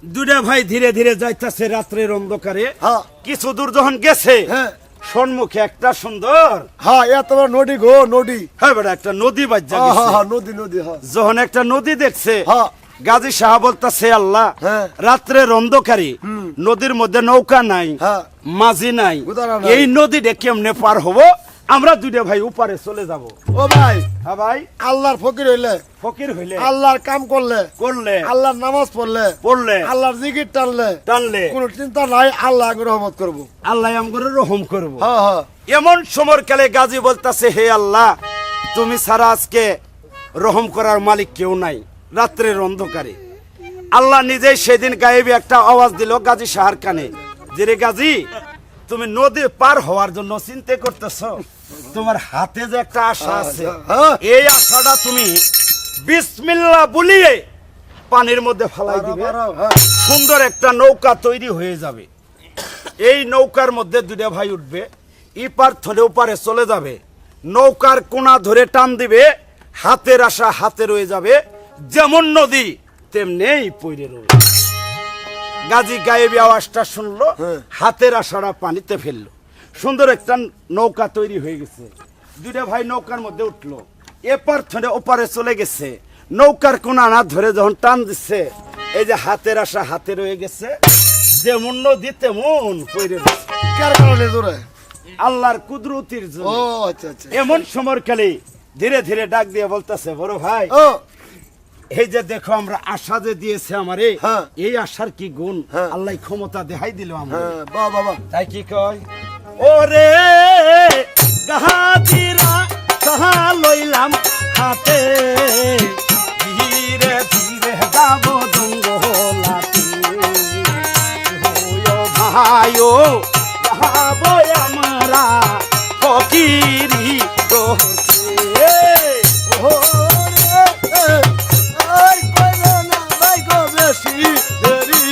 দুইটা ভাই ধীরে ধীরে যাইতাছে রাত্রের অন্ধকারে। হ্যাঁ কিছু দূর যখন গেছে, হ্যাঁ সম্মুখে একটা সুন্দর হ্যাঁ এত বড় নদী গো নদী। হ্যাঁ বেটা একটা নদী বাজ্জা হ্যাঁ গেছে। হ্যাঁ নদী নদী হ্যাঁ যখন একটা নদী দেখছে, হ্যাঁ গাজী সাহা বলতাছে আল্লাহ, হ্যাঁ। রাত্রের অন্ধকারে নদীর মধ্যে নৌকা নাই, হ্যাঁ মাঝি নাই, গুদারা নাই। এই নদীটা কেমনে পার হব? আমরা দুইটা ভাই উপারে চলে যাব। ও ভাই হ্যাঁ ভাই, আল্লাহর ফকির হইলে, ফকির হইলে, আল্লাহর কাম করলে, করলে, আল্লাহর নামাজ পড়লে, পড়লে, আল্লাহর জিকির টানলে, টানলে কোনো চিন্তা নাই, আল্লাহ রহমত করবো। আল্লাহ আমগরে রহম করব। হ্যাঁ হ্যাঁ এমন সময় কালে গাজী বলতাছে, হে আল্লাহ, তুমি ছাড়া আজকে রহম করার মালিক কেউ নাই। রাত্রের অন্ধকারে আল্লাহ নিজেই সেদিন গায়েবী একটা আওয়াজ দিল গাজী সাহার কানে, যে রে গাজী, তুমি নদী পার হওয়ার জন্য চিন্তা করতেছ, তোমার হাতে যে একটা আশা আছে, হ্যাঁ। এই আশাটা তুমি বিসমিল্লাহ বলিয়ে পানির মধ্যে ফেলাই দিবে, হ্যাঁ সুন্দর একটা নৌকা তৈরি হয়ে যাবে। এই নৌকার মধ্যে দুইটা ভাই উঠবে, ইপার থলে ওপারে চলে যাবে, নৌকার কোনা ধরে টান দিবে, হাতের আশা হাতে রয়ে যাবে, যেমন নদী তেমনি পইরে রয়ে। গাজী গায়েবী আওয়াজটা শুনলো, হ্যাঁ। হাতের আশাটা পানিতে ফেললো, সুন্দর একটা নৌকা তৈরি হয়ে গেছে। দুইটা ভাই নৌকার মধ্যে উঠলো, এপার থলে ওপারে চলে গেছে, নৌকার কোনা না ধরে যখন টান দিচ্ছে, এই যে হাতের আশা হাতে রয়ে গেছে, যেমন নদী তেমন পইরে গেছে। কার কারণে জোরে? আল্লাহর কুদরতির ও জন্য। আচ্ছা আচ্ছা এমন সময় কালে ধীরে ধীরে ডাক দিয়ে বলতেছে, বড় ভাই, ও এই যে দেখো আমরা আশা যে দিয়েছে আমারে, হ্যাঁ। এই আশার কি গুণ, হ্যাঁ। আল্লাহ ক্ষমতা দেখাই দিল আমার। হ্যাঁ বাহ বাবা তাই কি কয়, ওরে গাহাতিরা সাহা লইলাম হাতে, ধীরে ধীরে যাব জঙ্গলাতে, ওয়ো ভাইও যাব আমরা ফকিরি করতে। ও রে আই কইলো না ভাই গো বেশি দেরি,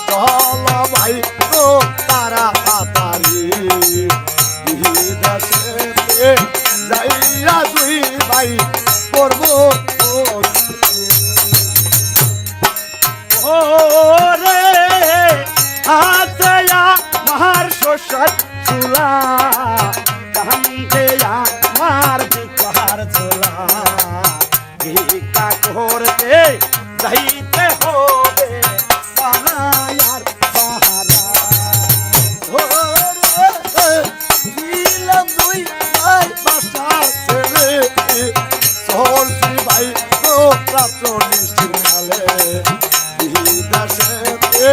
চলো ভাই গো তারা তাড়াতাড়ি, বিদেশে যাইয়া দুই ভাই করবো ওরে হাতে আমার শ্বশুর চুলা, কান্দে আমার ভিকার ঝোলা, ভিক্ষা করতে যাইতে হবে পাহাড় পাহাড়া। দিলাম দুই ভাই বাসা ছেড়ে, চলছি ভাই গো রাত্র নিশিকালে, বিদেশেতে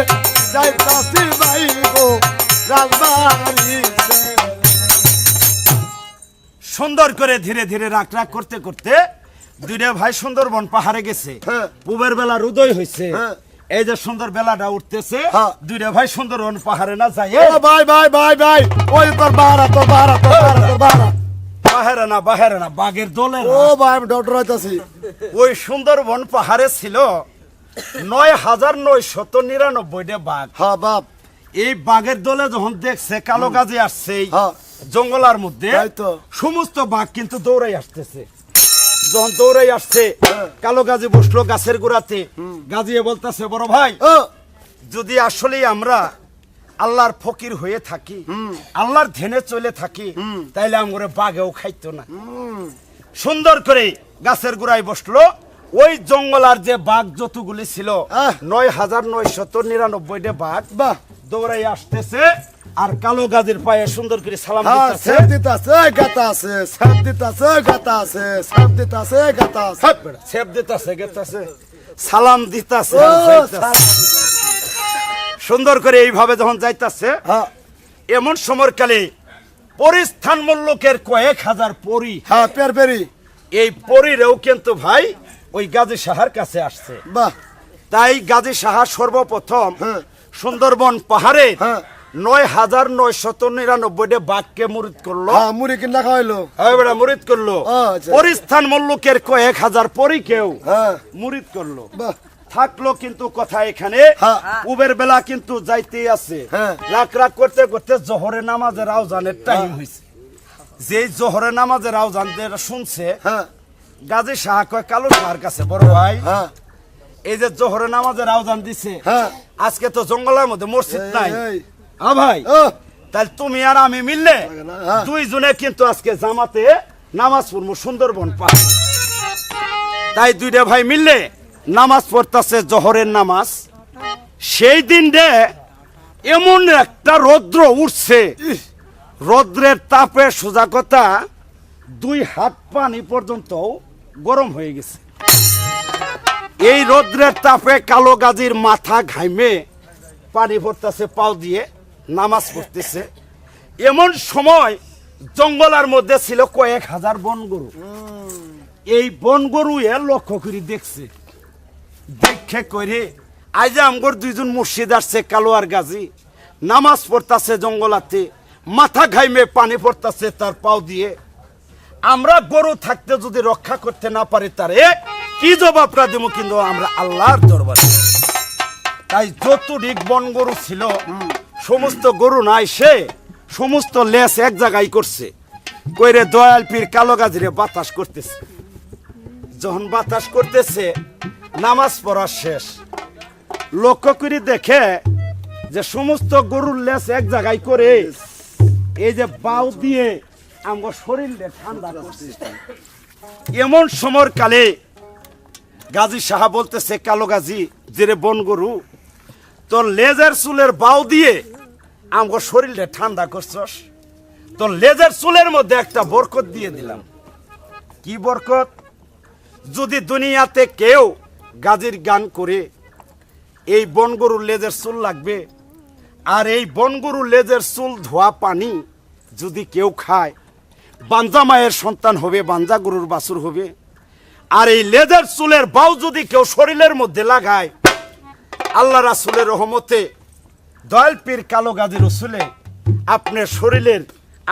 যাইতাছি ভাই গো রাজবাড়ি ছেড়ে। সুন্দর করে ধীরে ধীরে রাগ রাগ করতে করতে দুইটা ভাই সুন্দরবন পাহাড়ে গেছে। হ্যাঁ। পূবের বেলা উদয় হয়েছে, হ্যাঁ। এই যে সুন্দর বেলাটা উঠতেছে, হ্যাঁ। দুইটা ভাই সুন্দরবন পাহাড়ে না যায়, ও ভাই ভাই ভাই ভাই ওই তোর বাহারা তোর বাহারা তোর বাহারা তোর বাহারা। বাহেরে না বাঘের দোলে না। ও ভাই আমি ডক্টর হইতাছি। ওই সুন্দরবন পাহাড়ে ছিল ৯,৯৯৯ বাঘ। হ্যাঁ বাপ এই বাঘের দলে যখন দেখছে কালো গাজী আসছে এই হ্যাঁ। জঙ্গলার মধ্যে, তাই তো। সমস্ত বাঘ কিন্তু দৌড়াই আসতেছে। যখন দৌড়াই আসছে, হ্যাঁ। কালো গাজী বসলো গাছের গোড়াতে, গাজিয়ে বলতেছে, বড় ভাই, ও যদি আসলে আমরা আল্লাহর ফকির হয়ে থাকি, আল্লাহর ধ্যানে চলে থাকি, তাইলে আমরা বাঘেও খাইতো না। সুন্দর করে গাছের গোড়ায় বসলো, ওই জঙ্গলার যে বাঘ যতগুলি ছিল, আহ। ৯,৯৯৯ বাঘ বাহ দৌড়াই আসতেছে, আর কালো গাজীর পায়ে সুন্দর করে সালাম হ্যাঁ দিতেছে। সেব দিতাছে গাতা আছে, সেব দিতাছে গাতা আছে, সেব দিতাছে গাতা আছে। সেব দিতাছে গেতাছে, সালাম দিতাছে ও আর যাইতাছে। সাব- সুন্দর করে এইভাবে যখন যাইতাছে, হ্যাঁ এমন সময়কালে পরিস্থান মূল্যকের কয়েক হাজার পরী, হ্যাঁ পেরপেরি এই পরীরেও কিন্তু ভাই ওই গাজী সাহার কাছে আসছে। বাহ তাই গাজী সাহা সর্বপ্রথম হ্যাঁ। সুন্দরবন পাহাড়ে হ্যাঁ ৯,৯৯৯ বাঘকে মুরিদ করলো। হ্যাঁ মুড়ি কিনা খাওয়াইলো। মুরিদ করলো, আচ্ছা। পরিস্থান মল্লুকের কয়েক হাজার পরীকেও হ্যাঁ মুরিদ করলো। বাহ থাকলো কিন্তু কথা এখানে, হ্যাঁ। উবের বেলা কিন্তু যাইতেই আছে। হ্যাঁ। রাগ রাগ করতে করতে জোহরে নামাজের আওজানের টাইম হয়েছে। যেই জোহরে নামাজের আওজান যেটা শুনছে, হ্যাঁ গাজী সাহা কয় কালো সাহার কাছে, বড় ভাই, হ্যাঁ এই যে জোহরের নামাজের আওয়াজ দিছে, হ্যাঁ আজকে তো জঙ্গলের মধ্যে মসজিদ নাই। এই, হ্যাঁ ভাই, ও তাহলে তুমি আর আমি মিললে হ্যাঁ। দুইজনে কিন্তু আজকে জামাতে নামাজ পড়বো সুন্দরবন পাহাড়। তাই দুইটা ভাই মিললে নামাজ পড়তেছে জোহরের নামাজ। সেই দিন রে এমন একটা রৌদ্র উঠছে, রৌদ্রের তাপে সোজা কথা 2 হাত পানি পর্যন্ত গরম হয়ে গেছে। এই রৌদ্রের তাপে কালো গাজীর মাথা ঘাইমে পানি পড়তেছে, পাও দিয়ে নামাজ পড়তেছে। এমন সময় জঙ্গলের মধ্যে ছিল কয়েক হাজার বনগরু। এই বনগরু এ লক্ষ্য করে দেখছে, দেখে করে আজ আমগর দুইজন মুর্শিদ আসছে কালো আর গাজী, নামাজ পড়তেছে জঙ্গলাতে, মাথা ঘাইমে পানি পড়তেছে তার পাও দিয়ে। আমরা গরু থাকতে যদি রক্ষা করতে না পারি তারে কি জবাবটা দেবো? কিন্তু আমরা আল্লাহর দরবারে। তাই যতদিক বন গরু ছিল সমস্ত গরু নাই, সে সমস্ত লেস এক জায়গায় করছে, কইরে দয়াল পীর কালো গাজীরে বাতাস করতেছে। যখন বাতাস করতেছে নামাজ পড়া শেষ, লক্ষ্য করে দেখে যে সমস্ত গরুর লেস এক জায়গায় করে এই যে বাউ দিয়ে আমার শরীরে ঠান্ডা করছে। এমন সময় কালে গাজী সাহা বলতেছে, কালো গাজী যে বন গরু, তোর লেজের চুলের বাউ দিয়ে আমার শরীরে ঠান্ডা করছস, তোর লেজের চুলের মধ্যে একটা বরকত দিয়ে দিলাম। কি বরকত? যদি দুনিয়াতে কেউ গাজীর গান করে এই বন গরুর লেজের চুল লাগবে, আর এই বন গরুর লেজের চুল ধোয়া পানি যদি কেউ খায়, বাঞ্জা মায়ের সন্তান হবে, বাঞ্জা গরুর বাছুর হবে। আর এই লেজের চুলের বাউ যদি কেউ শরীরের মধ্যে লাগায়, আল্লাহ রাসূলের রহমতে দয়াল পীর কালো গাজী রসুলে আপনার শরীরের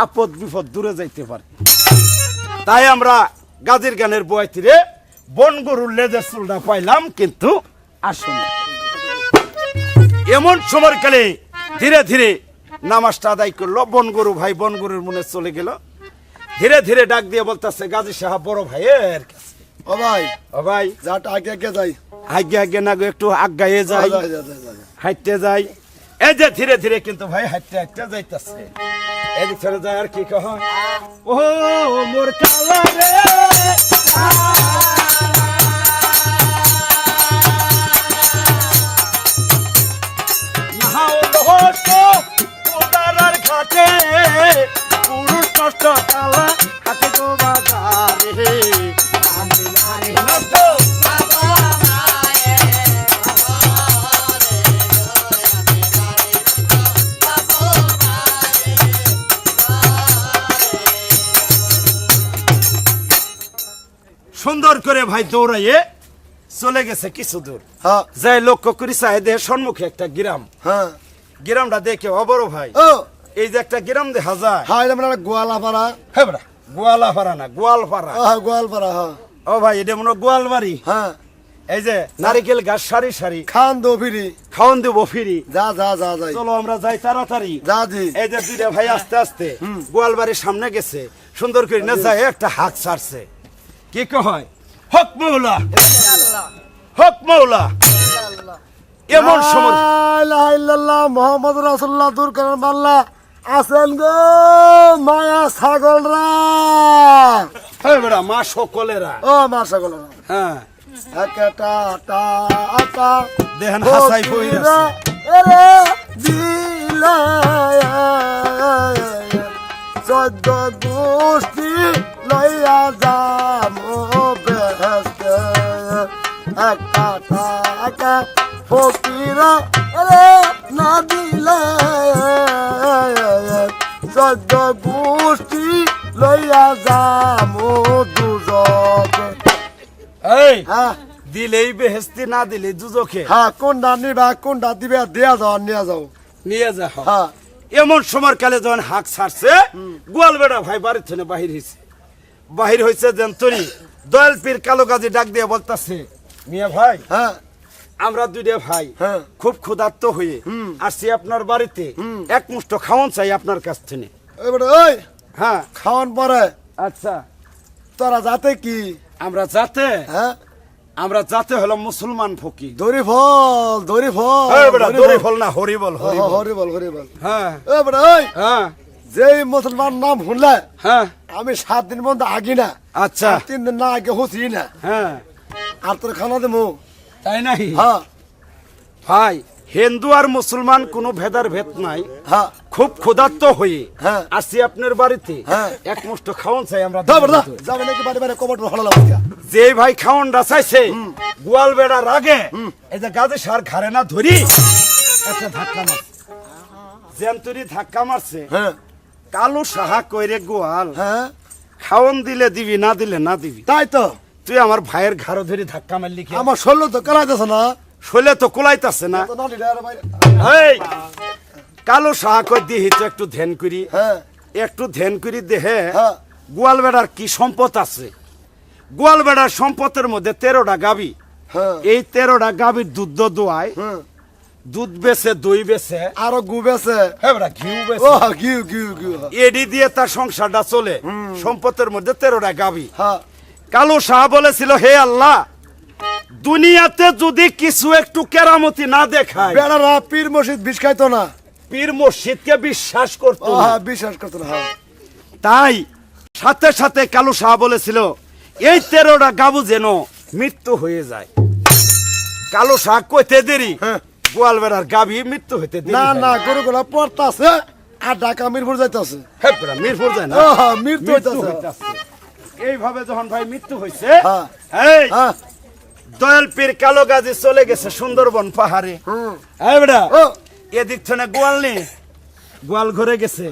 আপদ বিপদ দূরে যাইতে পারে। তাই আমরা গাজীর গানের বয়াতিরে বন গরুর লেজের চুলটা পাইলাম, কিন্তু আসুন এমন সময়কালে ধীরে ধীরে নামাজটা আদায় করলো। বন গরু ভাই বন গরুর মনে চলে গেল, ধীরে ধীরে ডাক দিয়ে বলতেছে, গাজী সাহেব বড় ভাইয়ের কাছে, ও ভাই ও ভাই যাট আগে আগে যাই, আগে আগে না গো, একটু আগায়ে যাই, হাঁটতে যাই। এই যে ধীরে ধীরে কিন্তু ভাই হাঁটতে হাঁটতে যাইতেছে, এদিক ছেড়ে যায় আর কি কহ, ও মোর কালা রে ঘাটে পুরুষ নষ্ট কালা হাতে গো বাজারে আমি নারী নষ্ট। সুন্দর করে ভাই দৌড়াইয়ে চলে গেছে কিছু দূর, হ্যাঁ যাই লক্ষ্য করি চাহিদা সম্মুখে একটা গ্রাম। হ্যাঁ গ্রামটা দেখে অবড় ভাই, ও এই যে একটা গ্রাম দেখা যায়, হ্যাঁ এটা মানে গোয়ালাপাড়া, হ্যাঁ বেটা গোয়ালাপাড়া না গোয়ালপাড়া। হ্যাঁ গোয়ালপাড়া, হ্যাঁ ও ভাই এটা মনে হয় গোয়ালবাড়ি। হ্যাঁ এই যে নারিকেল গাছ সারি সারি, খান দো ফিরি, খাওয়ান দেবো ফিরি। যা যা যা যাই, চলো আমরা যাই তাড়াতাড়ি। যা জি এই যে দুইটা ভাই আস্তে আস্তে গোয়ালবাড়ির সামনে গেছে, সুন্দর করে না যায় একটা হাত ছাড়ছে, কি কয়, হক মৌলা হক মৌলা। এমন সময় মোহাম্মদ রাসূলুল্লাহ দূর করেন মাল্লা আছেন গো মায়া ছাগলরা, হ্যাঁ বেটা মা সকলেরা, ও মা ছাগলরা, হ্যাঁ একটা টা আটা দেখেন হাসাই বইরা এরে দিলা 14 গোষ্ঠী লইয়া যামো বেহেশতে, একটা টাকা ফকিরা এরে না দিলে 14 গোষ্ঠী লইয়া যামো দুজকে। এই হ্যাঁ দিলেই বেহেস্তি, না দিলে দুজখে। হ্যাঁ কোনটা নিবা কোনটা দিবে দেয়া যাও নিয়ে যাও, নিয়ে যা। হ্যাঁ এমন সময় কালে যখন হাঁক ছাড়ছে, গোয়াল বেড়া ভাই বাড়ির থেকে বাহির হয়েছে, বাহির হয়েছে যেন তরি দয়াল পীর কালো গাজী ডাক দিয়ে বলতেছে, মিয়া ভাই হ্যাঁ আমরা দুইটা ভাই হ্যাঁ খুব ক্ষুধার্ত হয়ে আসছি আপনার বাড়িতে, এক মুষ্ট খাওয়ান চাই আপনার কাছ থেকে। এবারে ওই হ্যাঁ খাওয়ান পরে আচ্ছা, তোরা যাতে কি আমরা যাতে হ্যাঁ আমরা যাতে হলাম মুসলমান ফকির। দড়ি ফল দড়ি ফল এই বেটা দড়ি ফল না হরি বল হরি বল। হরি বল হরি বল। হ্যাঁ এ বেটা ওই হ্যাঁ যেই মুসলমান নাম শুনলে হ্যাঁ আমি 7 দিন বন্ধ আগি না, আচ্ছা 3 দিন না আগে হচ্ছি না, হ্যাঁ আর তোর খানা দেবো। তাই নাই হ্যাঁ ভাই, হিন্দু আর মুসলমান কোনো ভেদার ভেদ নাই। হ্যাঁ খুব ক্ষুধার্ত হয়ে হ্যাঁ। আসছি আপনার বাড়িতে, হ্যাঁ। এক মুষ্ট খাওয়ান চাই আমরা। দা বেটা যাবে নাকি বাড়ি বাড়ি কবর হলা লাগা। যে ভাই খাওয়ানটা চাইছে গোয়াল বেড়ার আগে এই যে গাছে সার ঘাড়ে না ধরি একটা ধাক্কা মারছে, জেন্তুরি ধাক্কা মারছে। হ্যাঁ কালো সাহা কইরে গোয়াল হ্যাঁ খাওয়ান দিলে দিবি, না দিলে না দিবি। তাই তো তুই আমার ভাইয়ের ঘাড়ো ধরে ধাক্কা মারলি কি? আমার শরীর তো কালাইতেছে না। শৈলে তো কুলাইতাছে না। তো নাটি ডার বাইরে। এই কালো সাহা কই দিহি তো একটু ধ্যান করি, হ্যাঁ একটু ধ্যান করি দেহে হ্যাঁ গোয়াল বেড়ার কি সম্পদ আছে। গোয়াল বেড়ার সম্পদের মধ্যে 13টা গাবি। হ্যাঁ এই 13টা গাবির দুধ দোয়ায়, হ্যাঁ দুধ বেছে দই বেছে, আরো গুবেছে। হ্যাঁ বেটা ঘিউ ও বেছে, গিউ গিউ গিউ। এডি দিয়ে তার সংসারটা চলে। সম্পদের মধ্যে 13টা গাবি। হ্যাঁ কালো শাহ বলেছিল, হে আল্লাহ, দুনিয়াতে যদি কিছু একটু কেরামতি না দেখায়, বেড়ারা পীর মসজিদ বিষ খাইতো না। পীর মসজিদকে বিশ্বাস করতো না। হ্যাঁ বিশ্বাস করতো না। হ্যাঁ তাই সাথে সাথে কালু শাহ বলেছিল, এই 13টা গাবু যেন মৃত্যু হয়ে যায়। কালু শাহ কইতে দেরি, হ্যাঁ। গোয়াল বেড়ার গাবি মৃত্যু হইতে দেরি না হয় না গরুগুলা পড়তাছে আর ঢাকা মিরপুর যাইতাছে। হ্যাঁ বেটা, মিরপুর যায় না, ও হ্যাঁ মৃত্যু হইতাছে। হইতাছে। এইভাবে যখন ভাই মৃত্যু হইছে, হ্যাঁ। এই হ্যাঁ দয়াল পীর কালো গাজী চলে গেছে সুন্দরবন পাহাড়ে। হুম এই বেটা ও এদিক থেকে গোয়াল নেই, গোয়াল ঘরে গেছে।